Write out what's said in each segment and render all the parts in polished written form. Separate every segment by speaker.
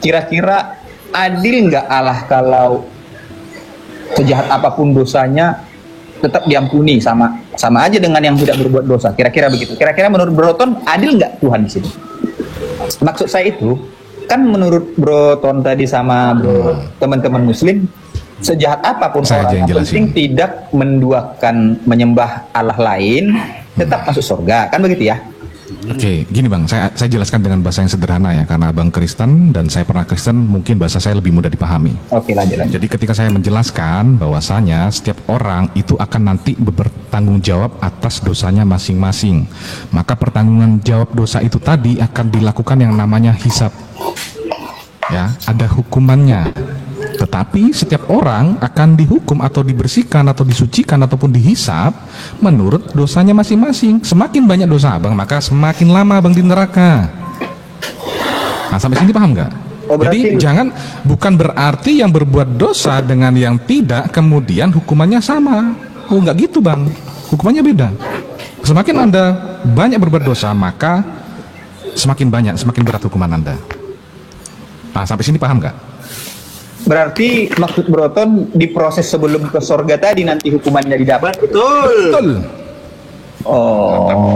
Speaker 1: kira-kira adil nggak Allah kalau sejahat apapun dosanya tetap diampuni, sama aja dengan yang tidak berbuat dosa. Kira-kira begitu. Kira-kira menurut Broton adil nggak Tuhan di sini? Maksud saya itu kan menurut Broton tadi sama teman-teman Muslim, sejahat apapun orang yang penting tidak menduakan menyembah Allah lain tetap masuk surga, kan begitu ya?
Speaker 2: Oke, gini Bang, saya jelaskan dengan bahasa yang sederhana ya, karena Abang Kristen dan saya pernah Kristen, mungkin bahasa saya lebih mudah dipahami.
Speaker 1: Oke, lanjut.
Speaker 2: Jadi ketika saya menjelaskan bahwasanya setiap orang itu akan nanti bertanggung jawab atas dosanya masing-masing, maka pertanggungjawaban jawab dosa itu tadi akan dilakukan yang namanya hisab. Ya, ada hukumannya. Tetapi setiap orang akan dihukum atau dibersihkan atau disucikan ataupun dihisap menurut dosanya masing-masing. Semakin banyak dosa Abang, maka semakin lama Abang di neraka. Nah, sampai sini paham nggak? Jadi jangan, bukan berarti yang berbuat dosa dengan yang tidak kemudian hukumannya sama. Oh, nggak gitu Bang. Hukumannya beda. Semakin Anda banyak berbuat dosa, maka semakin berat hukuman Anda. Nah, sampai sini paham nggak?
Speaker 1: Berarti maksud Broton di proses sebelum ke surga tadi nanti hukumannya didapat.
Speaker 3: Betul.
Speaker 1: Oh.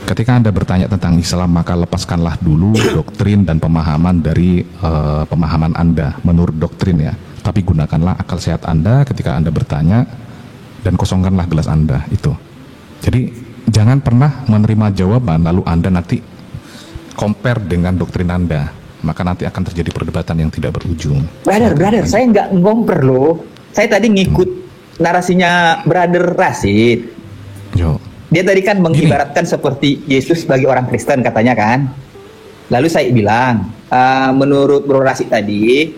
Speaker 2: Ketika Anda bertanya tentang Islam, maka lepaskanlah dulu doktrin dan pemahaman dari pemahaman Anda menurut doktrin ya. Tapi gunakanlah akal sehat Anda ketika Anda bertanya, dan kosongkanlah gelas Anda itu. Jadi jangan pernah menerima jawaban lalu Anda nanti compare dengan doktrin Anda, maka nanti akan terjadi perdebatan yang tidak berujung.
Speaker 1: Brother, saya nggak ngomper loh. Saya tadi ngikut narasinya Brother Rashid.
Speaker 2: Yo.
Speaker 1: Dia tadi kan mengibaratkan seperti Yesus bagi orang Kristen katanya kan. Lalu saya bilang, menurut Bro Rashid tadi,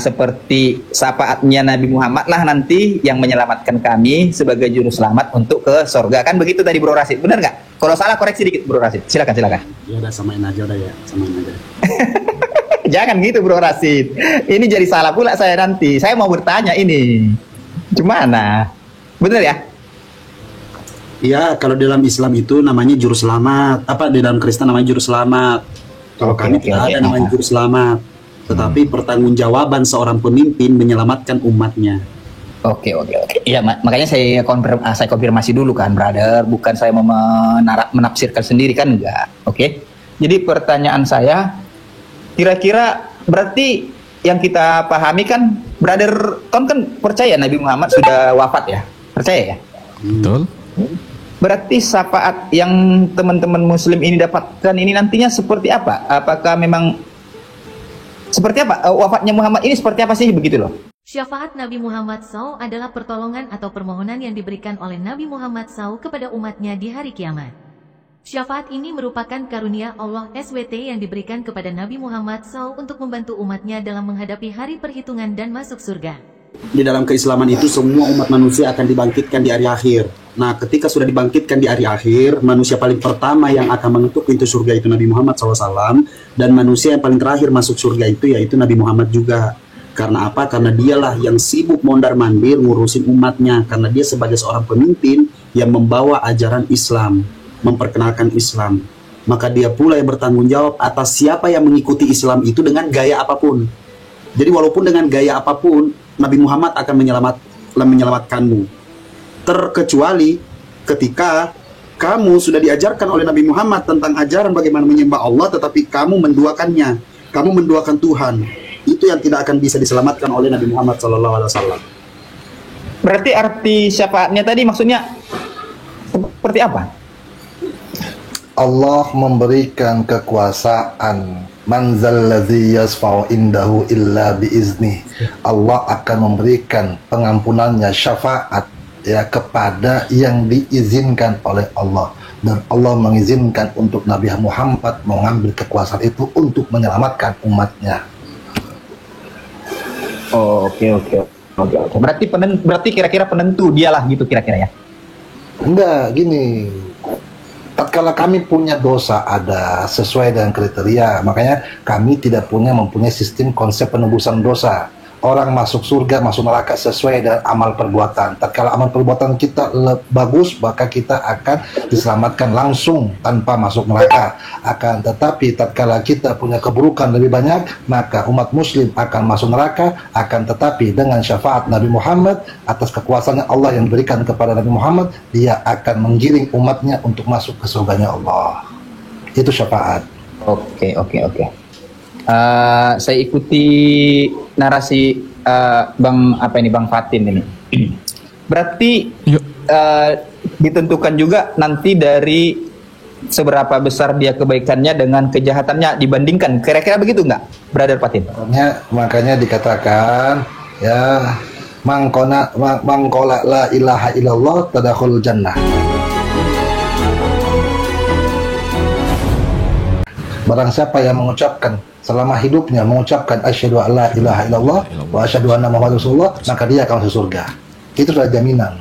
Speaker 1: seperti syafaatnya Nabi Muhammad lah nanti yang menyelamatkan kami sebagai juru selamat untuk ke surga, kan begitu tadi Bro Rashid, benar nggak? Kalau salah koreksi dikit Bro Rashid, silakan.
Speaker 3: Ya udah samain aja.
Speaker 1: Jangan gitu Bro Rashid, ini jadi salah pula saya nanti. Saya mau bertanya ini, gimana? Benar ya?
Speaker 3: Iya, kalau dalam Islam itu namanya juru selamat. Di dalam Kristen namanya juru selamat. Kalau kami tidak ada namanya juru selamat. Tetapi pertanggungjawaban seorang pemimpin menyelamatkan umatnya.
Speaker 1: Oke. Ya, makanya saya konfirmasi dulu kan, brother. Bukan saya mau menafsirkan sendiri kan, enggak. Oke. Jadi pertanyaan saya, kira-kira berarti yang kita pahami kan, brother Ton kan percaya Nabi Muhammad sudah wafat ya? Percaya ya?
Speaker 2: Betul.
Speaker 1: Berarti syafaat yang teman-teman Muslim ini dapatkan ini nantinya seperti apa? Apakah memang seperti apa? Wafatnya Muhammad ini seperti apa sih begitu loh?
Speaker 4: Syafaat Nabi Muhammad SAW adalah pertolongan atau permohonan yang diberikan oleh Nabi Muhammad SAW kepada umatnya di hari kiamat. Syafaat ini merupakan karunia Allah SWT yang diberikan kepada Nabi Muhammad SAW untuk membantu umatnya dalam menghadapi hari perhitungan dan masuk surga.
Speaker 3: Di dalam keislaman itu semua umat manusia akan dibangkitkan di hari akhir. Nah, ketika sudah dibangkitkan di hari akhir, manusia paling pertama yang akan mengetuk pintu surga itu Nabi Muhammad SAW, dan manusia yang paling terakhir masuk surga itu yaitu Nabi Muhammad juga. Karena apa? Karena dialah yang sibuk mondar-mandir ngurusin umatnya, karena dia sebagai seorang pemimpin yang membawa ajaran Islam, memperkenalkan Islam. Maka dia pula yang bertanggung jawab atas siapa yang mengikuti Islam itu dengan gaya apapun. Jadi walaupun dengan gaya apapun, Nabi Muhammad akan menyelamatkanmu. Terkecuali ketika kamu sudah diajarkan oleh Nabi Muhammad tentang ajaran bagaimana menyembah Allah, tetapi kamu menduakannya, kamu menduakan Tuhan, itu yang tidak akan bisa diselamatkan oleh Nabi Muhammad SAW.
Speaker 1: Berarti arti syafaatnya tadi maksudnya seperti apa?
Speaker 5: Allah memberikan kekuasaan, man zalladzi yasfa'u indahu illa biizni. Allah akan memberikan pengampunannya, syafaat ya kepada yang diizinkan oleh Allah, dan Allah mengizinkan untuk Nabi Muhammad mengambil kekuasaan itu untuk menyelamatkan umatnya.
Speaker 1: Oke. Berarti kira-kira penentu dialah gitu kira-kira ya?
Speaker 5: Enggak, gini. Tatkala kami punya dosa ada sesuai dengan kriteria, makanya kami tidak mempunyai sistem konsep penebusan dosa. orang masuk surga, masuk neraka sesuai dengan amal perbuatan. Tatkala amal perbuatan kita bagus, maka kita akan diselamatkan langsung tanpa masuk neraka. Akan tetapi tatkala kita punya keburukan lebih banyak, maka umat muslim akan masuk neraka. Akan tetapi dengan syafaat Nabi Muhammad, atas kekuasaan Allah yang diberikan kepada Nabi Muhammad, dia akan menggiring umatnya untuk masuk ke surganya Allah. Itu syafaat.
Speaker 1: Oke. Saya ikuti narasi Bang Fatin ini. Berarti
Speaker 2: Yuk.
Speaker 1: ditentukan juga nanti dari seberapa besar dia kebaikannya dengan kejahatannya dibandingkan. Kira-kira begitu nggak, Brother Fatin?
Speaker 5: Makanya dikatakan ya, mangkola la ilaha illallah tadakhul jannah. Barang siapa yang mengucapkan selama hidupnya mengucapkan asyhadu an la ilaha illallah wa asyhadu anna muhammadar rasulullah, maka dia akan masuk surga. Itu sudah jaminan.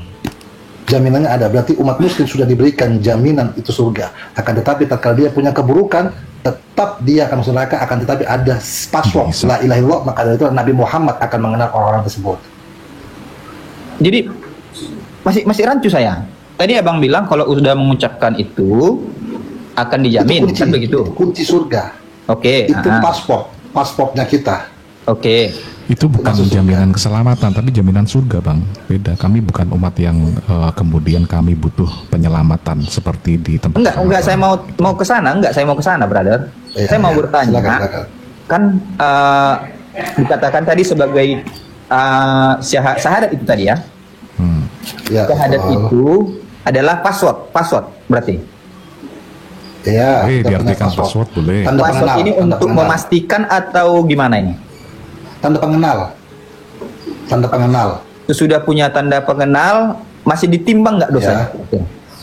Speaker 5: Jaminannya ada, berarti umat muslim sudah diberikan jaminan itu surga. Akan tetapi tatkala dia punya keburukan, tetap dia akan masuk neraka. Akan tetapi ada password la ilaha illallah, maka dari itu Nabi Muhammad akan mengenal orang-orang tersebut.
Speaker 1: Jadi masih rancu saya. Tadi abang bilang kalau sudah mengucapkan itu akan dijamin,
Speaker 5: itu kunci,
Speaker 1: kan begitu?
Speaker 5: itu kunci surga.
Speaker 1: Oke.
Speaker 5: Itu pasportnya kita.
Speaker 1: Oke.
Speaker 2: Itu bukan jaminan keselamatan, tapi jaminan surga, Bang. Beda. Kami bukan umat yang kemudian kami butuh penyelamatan seperti di tempat.
Speaker 1: Enggak. Saya mau ke sana, brother.
Speaker 5: Ya,
Speaker 1: saya mau bertanya.
Speaker 5: Silakan.
Speaker 1: Kan dikatakan tadi sebagai syahadat itu tadi ya.
Speaker 5: Ya,
Speaker 1: Syahadat itu adalah password berarti.
Speaker 5: Ya,
Speaker 2: diartikan password boleh.
Speaker 5: Tanda
Speaker 1: Password
Speaker 5: pengenal,
Speaker 1: ini
Speaker 5: tanda
Speaker 1: untuk
Speaker 5: pengenal.
Speaker 1: memastikan atau gimana ini?
Speaker 5: Tanda pengenal.
Speaker 1: Sudah punya tanda pengenal, masih ditimbang nggak dosanya?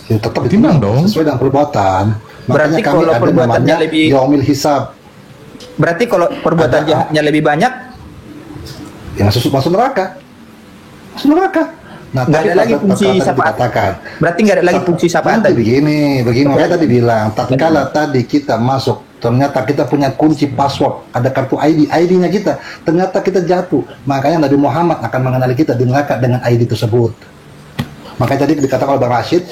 Speaker 5: Ya, tetap
Speaker 2: Ditimbang dong.
Speaker 5: sesuai dengan perbuatan.
Speaker 1: Berarti
Speaker 5: Makanya kami
Speaker 1: kalau
Speaker 5: ada
Speaker 1: perbuatannya
Speaker 5: namanya
Speaker 1: lebih-
Speaker 5: yaumil hisab.
Speaker 1: Berarti kalau perbuatan jahatnya lebih banyak,
Speaker 5: Yang masuk neraka. Nah,
Speaker 1: nggak
Speaker 5: tapi
Speaker 1: ada lagi fungsi
Speaker 5: tadi
Speaker 1: syafaat.
Speaker 5: dikatakan.
Speaker 1: Berarti nggak ada lagi fungsi syafaat
Speaker 5: Nanti
Speaker 1: tadi.
Speaker 5: begini, makanya tadi bilang, tatkala tadi kita masuk, ternyata kita punya kunci password, ada kartu ID-nya kita, ternyata kita jatuh, makanya Nabi Muhammad akan mengenali kita di neraka dengan ID tersebut. Makanya tadi dikatakan oleh Bang Rashid,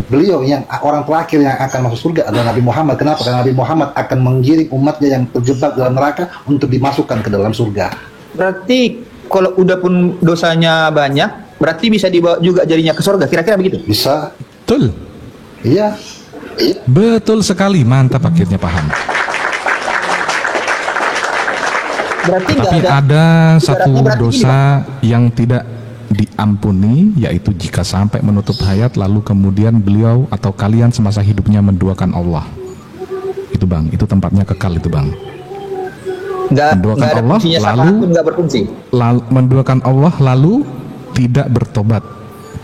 Speaker 5: beliau yang orang terakhir yang akan masuk surga adalah Nabi Muhammad. Kenapa? Karena Nabi Muhammad akan menggiring umatnya yang terjebak dalam neraka untuk dimasukkan ke dalam surga.
Speaker 1: Berarti kalau udah pun dosanya banyak, berarti bisa dibawa juga jadinya ke surga. Kira-kira begitu?
Speaker 5: Bisa?
Speaker 2: Betul.
Speaker 5: Iya.
Speaker 2: Betul sekali, mantap akhirnya paham.
Speaker 1: Berarti nggak
Speaker 2: Tapi
Speaker 1: ada.
Speaker 2: ada satu
Speaker 1: berarti
Speaker 2: dosa yang tidak diampuni, yaitu jika sampai menutup hayat lalu kemudian beliau atau kalian semasa hidupnya menduakan Allah. Itu Bang, itu tempatnya kekal itu Bang. Menduakan
Speaker 1: Nggak ada
Speaker 2: Allah,
Speaker 1: fungsinya,
Speaker 2: lalu-
Speaker 1: syafaat pun nggak berfungsi.
Speaker 2: Menduakan Allah lalu tidak bertobat,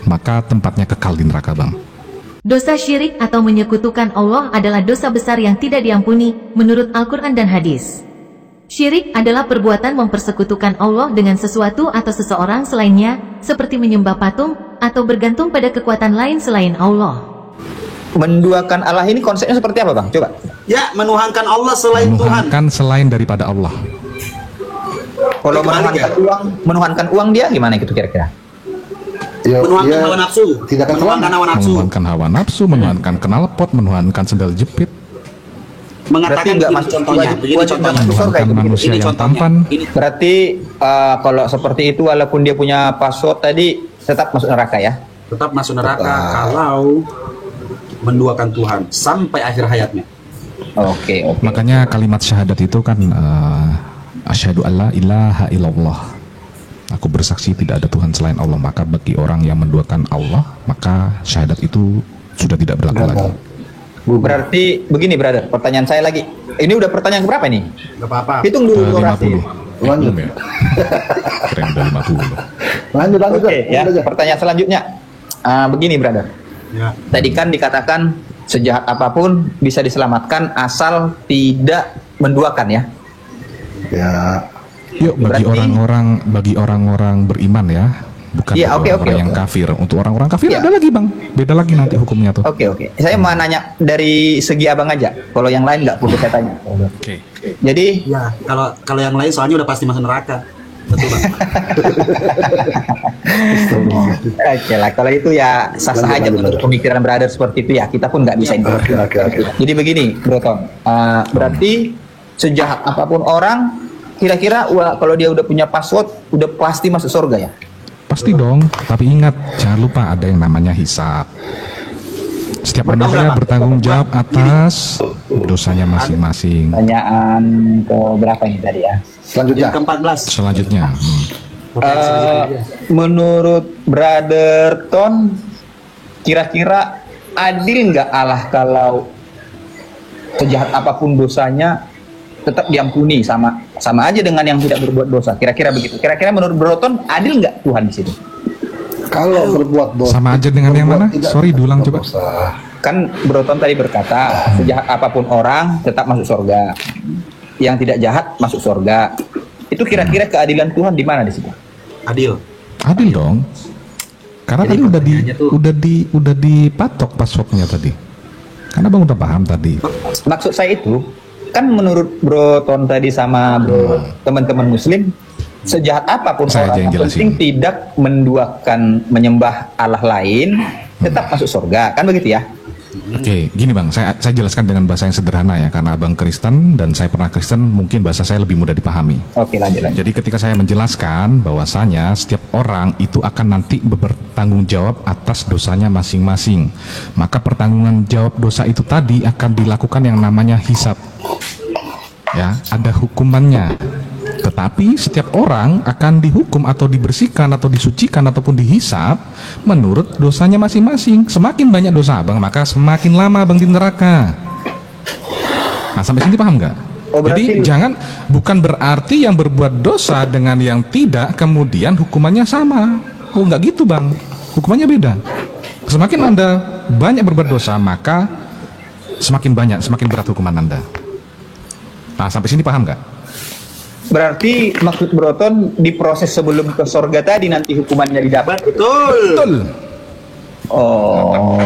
Speaker 2: maka tempatnya kekal di neraka Bang.
Speaker 4: Dosa syirik atau menyekutukan Allah adalah dosa besar yang tidak diampuni menurut Al-Quran dan hadis. Syirik adalah perbuatan mempersekutukan Allah dengan sesuatu atau seseorang selainnya, seperti menyembah patung atau bergantung pada kekuatan lain selain Allah.
Speaker 1: Menduakan Allah ini konsepnya seperti apa, Bang? Coba.
Speaker 3: Ya, menuhankan Allah selain Tuhan.
Speaker 2: Menuhankan selain daripada Allah.
Speaker 1: Kalau
Speaker 3: Kebalik
Speaker 1: menuhankan uang dia gimana gitu kira-kira?
Speaker 5: Ya,
Speaker 3: Menuhankan
Speaker 5: ya,
Speaker 3: hawa nafsu.
Speaker 5: tidak akan
Speaker 3: Menuhankan
Speaker 5: selamat.
Speaker 3: hawa nafsu.
Speaker 2: Menuhankan hawa nafsu, menuhankan knalpot, menuhankan sendal jepit,
Speaker 1: Berarti
Speaker 3: Mengatakan
Speaker 1: nggak
Speaker 3: begini
Speaker 1: masuk
Speaker 3: contohnya.
Speaker 1: wajib
Speaker 3: Begini
Speaker 1: masuk
Speaker 3: contohnya.
Speaker 1: surga
Speaker 2: menuhankan
Speaker 1: itu.
Speaker 2: manusia
Speaker 3: Ini
Speaker 2: yang
Speaker 3: contohnya.
Speaker 2: tampan.
Speaker 3: Ini
Speaker 1: Berarti kalau seperti itu walaupun dia punya password tadi tetap masuk neraka ya?
Speaker 3: tetap masuk neraka kalau menduakan Tuhan sampai akhir hayatnya.
Speaker 1: Oke.
Speaker 2: Makanya kalimat syahadat itu kan asyhadu alla ilaha illallah. Aku bersaksi tidak ada Tuhan selain Allah. Maka bagi orang yang menduakan Allah, maka syahadat itu sudah tidak berlaku lagi.
Speaker 1: Berarti begini, brother. Pertanyaan saya lagi. Ini udah pertanyaan keberapa nih?
Speaker 3: Gak apa-apa.
Speaker 1: Hitung dulu durasi.
Speaker 2: 50.
Speaker 5: Lanjut.
Speaker 2: Ya. Keren udah 50.
Speaker 5: Lanjut
Speaker 1: Oke, ya.
Speaker 5: aja.
Speaker 1: Pertanyaan selanjutnya. Begini, brother.
Speaker 3: Ya.
Speaker 1: Tadi kan dikatakan sejahat apapun bisa diselamatkan asal tidak menduakan ya.
Speaker 5: Ya,
Speaker 2: Yuk bagi
Speaker 1: Berarti-
Speaker 2: orang-orang beriman ya, bukan
Speaker 1: Iya,
Speaker 2: bagi
Speaker 1: oke,
Speaker 2: orang yang
Speaker 1: oke.
Speaker 2: kafir. Untuk orang-orang kafir
Speaker 1: Iya.
Speaker 2: ada lagi Bang, beda lagi nanti hukumnya tuh.
Speaker 1: Oke. Saya mau nanya dari segi abang aja. Kalau yang lain nggak perlu saya tanya.
Speaker 2: Oke.
Speaker 1: Jadi
Speaker 3: Ya, kalau yang lain soalnya udah pasti masuk neraka. Betul Bang.
Speaker 1: Oke lah, kalau itu ya sah-sah aja
Speaker 5: Lanjut.
Speaker 1: menurut pemikiran brother seperti itu ya. Kita pun nggak bisa intervensi.
Speaker 5: Oke.
Speaker 1: Jadi begini, Bro Tom. Berarti sejahat apapun orang, kira-kira kalau dia udah punya password, udah pasti masuk surga ya?
Speaker 2: Pasti dong, tapi ingat jangan lupa ada yang namanya hisab. Setiap manusia bertanggung jawab atas dosanya masing-masing.
Speaker 1: Pertanyaan ke berapa ini tadi ya?
Speaker 5: Selanjutnya.
Speaker 3: Yang ke-14.
Speaker 2: Selanjutnya,
Speaker 1: Menurut Brother Ton, kira-kira adil nggak Allah kalau sejahat apapun dosanya tetap diampuni sama aja dengan yang tidak berbuat dosa? Kira-kira begitu. Kira-kira menurut Bro Ton adil nggak Tuhan di situ?
Speaker 5: Kalau berbuat dosa
Speaker 2: sama aja dengan yang mana?
Speaker 5: tidak
Speaker 2: Sorry, diulang coba.
Speaker 5: dosa.
Speaker 1: Kan Bro Ton tadi berkata sejahat apapun orang tetap masuk surga. Yang tidak jahat masuk surga. Itu kira-kira keadilan Tuhan di mana di situ?
Speaker 3: Adil.
Speaker 2: Adil dong. Karena
Speaker 3: Jadi
Speaker 2: tadi
Speaker 3: pertanyaannya tuh-
Speaker 2: udah dipatok passwordnya tadi. Karena Bang udah paham tadi.
Speaker 1: Maksud saya itu kan menurut Bro Ton tadi sama teman-teman Muslim, sejahat apapun
Speaker 2: Saya aja
Speaker 1: orang,
Speaker 2: yang
Speaker 1: yang penting
Speaker 2: jelasin.
Speaker 1: tidak menduakan menyembah Allah lain, tetap masuk surga, kan begitu ya?
Speaker 2: Oke, gini Bang, saya jelaskan dengan bahasa yang sederhana ya, karena Abang Kristen dan saya pernah Kristen, mungkin bahasa saya lebih mudah dipahami.
Speaker 1: Oke, lanjut.
Speaker 2: Jadi ketika saya menjelaskan bahwasanya setiap orang itu akan nanti bertanggung jawab atas dosanya masing-masing, maka pertanggungan jawab dosa itu tadi akan dilakukan yang namanya hisab. Ya, ada hukumannya. Tetapi setiap orang akan dihukum atau dibersihkan atau disucikan ataupun dihisab menurut dosanya masing-masing. Semakin banyak dosa Abang, maka semakin lama Abang di neraka. Nah, sampai sini paham nggak?
Speaker 1: Oh,
Speaker 2: Jadi
Speaker 1: berarti-
Speaker 2: jangan, bukan berarti yang berbuat dosa dengan yang tidak kemudian hukumannya sama. Oh, nggak gitu Bang, hukumannya beda. Semakin Anda banyak berbuat dosa, maka semakin berat hukuman Anda. Nah, sampai sini paham nggak?
Speaker 1: Berarti maksud Bro Ton di proses sebelum ke surga tadi nanti hukumannya didapat.
Speaker 3: Betul.
Speaker 2: Betul.
Speaker 1: Oh,